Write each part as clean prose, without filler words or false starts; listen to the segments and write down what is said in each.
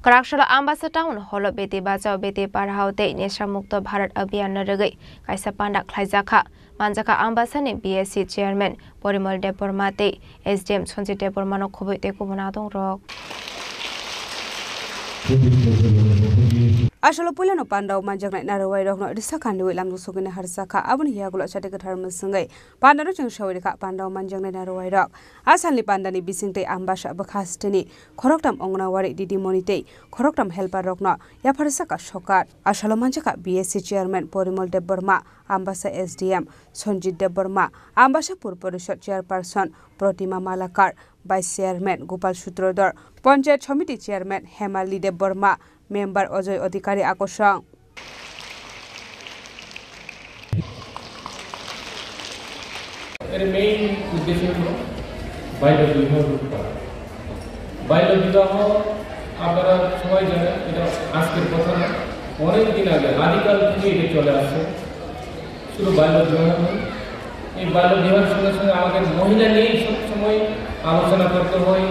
Karakshalo Ambassa Town Holo Beti Bachao Beti Parhao Te Nesha Mukto Bharat Abhiyan Naragi Kaisa Pandak Khlaijaka Manjaka Ambassa ni BSC Chairman Porimal Deborma Te SDM Sonji Deborma no Khoboi Te Kubuna Dong Rok Asalo Pulano Panda Manjak Narawai Rogno Risakandi Lam Sugina Harsaka Abun Yagula Chatika Harmasungai Panda Jung Shawika Panda Manjak Narawai Rock Asali Pandani Bisinte Ambasha Bakastini Koroktam Ongnawari Didi Monite Koroktam Helper Rogno Yaparsaka Shokat Asalo Manjaka BSC Chairman Porimal Deborma Ambassa SDM Sonjit Deborma Ambassa Purporishot Chairperson Protima Malakar Vice Chairman Gopal Sutrodor Panchayat Committee Chairman Hemali Deborma Member Ojoy Odhikari Akosang এর main উদ্দেশ্য হলো বাল্য বিবাহ রোধ করা। বাল্য বিবাহ আপনারা সবাই জানেন, এটা আজকের কথা না, অনেক দিন আগে আদিকাল থেকে এটা চলে আসছে। শুধু বাল্য বিবাহ নয়, এই বাল্য বিবাহের সঙ্গে সঙ্গে আমাদের মহিলা নিয়ে সবসময় আলোচনা করতে হয়,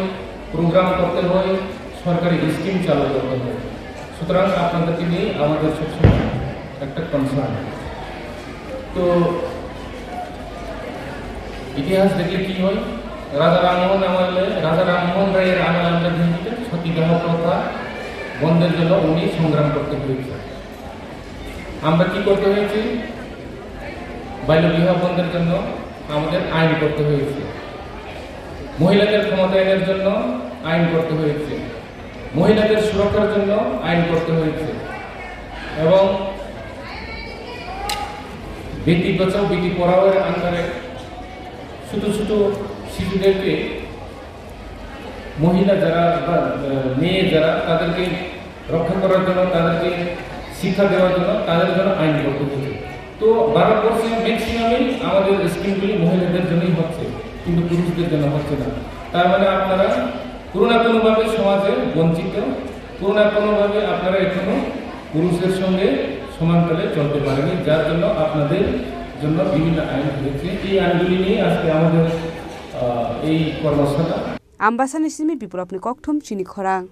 প্রোগ্রাম করতে হয়, সরকারি স্কিম চালু করতে হয়। সুতরাং আপনাদেরকে নিয়ে আমাদের সবসময় একটা কনসার্ন। তো ইতিহাস দেখলে কি হয়, রাজা রামমোহন রায়ের আমলে ভিত্তিতে সতীদাহ প্রথা বন্ধের জন্য উনি সংগ্রাম করতে হয়েছে। আমরা কি করতে হয়েছে? বাল্য বিবাহ বন্ধের জন্য আমাদের আইন করতে হয়েছে, মহিলাদের ক্ষমতায়নের জন্য আইন করতে হয়েছে, মহিলাদের সুরক্ষার জন্য আইন করতে হয়েছে এবং বেটি বাঁচাও বেটি পড়াওয়ের আন্ডারে ছোট ছোট শিশুদেরকে, মহিলা যারা বা মেয়ে যারা, তাদেরকে রক্ষা করার জন্য, তাদেরকে শিক্ষা দেওয়ার জন্য তাদের জন্য আইন করতে হয়েছে। তো 12% ম্যাক্সিমামই আমাদের স্কিমগুলি মহিলাদের জন্যই হচ্ছে, কিন্তু পুরুষদের জন্য হচ্ছে না। তার মানে আপনারা কোনো না কোনোভাবে সমাজে বঞ্চিত, কোনো না কোনোভাবে আপনারা এখনো পুরুষদের সঙ্গে সমানতালে চলতে পারেনি, যার জন্য আপনাদের জন্য বিভিন্ন আইন হয়েছে। এই আইনগুলি নিয়ে আজকে আমাদের এই কর্মশালা। Ambassa Nisimi Biprapni Kokthum Chini Khorang